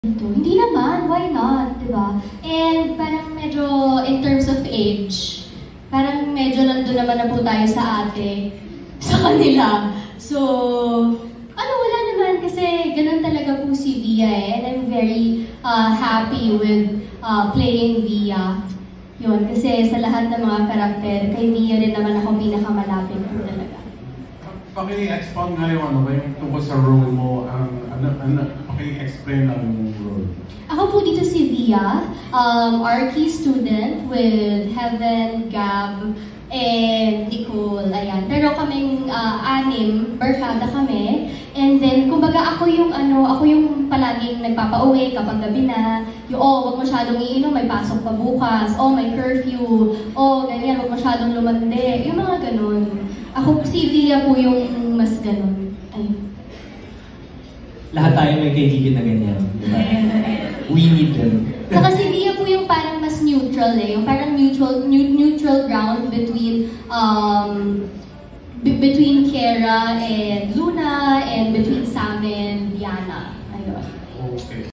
Hindi naman, why not, di ba? And parang medyo, in terms of age, parang medyo nandun naman na po tayo sa ate, sa kanila. So, wala naman kasi ganun talaga po si Via and I'm very happy with playing Via. Yun, kasi sa lahat ng mga karakter, kay Via rin naman ako pinakamalapit po talaga. Paki-expound nga yung yung tungkol sa role mo, paki-explain lang yung role. Ako po dito si Via, Archie student with Heaven, Gab, and Nicole, ayan. Pero kaming anim, barkada kami. And then, kumbaga ako yung palaging nagpapauwi kapag gabi na. Yung, wag masyadong iinom, may pasok pa bukas. May curfew. Ganyan, wag masyadong lumande. Yung mga ganun. Ako, si Via po yung mas ganun. Ayun. Lahat tayo may kaibigan na ganyan, di ba? We need them. Saka si Via po yung parang mas neutral yung parang neutral ground between between Kiera and Luna.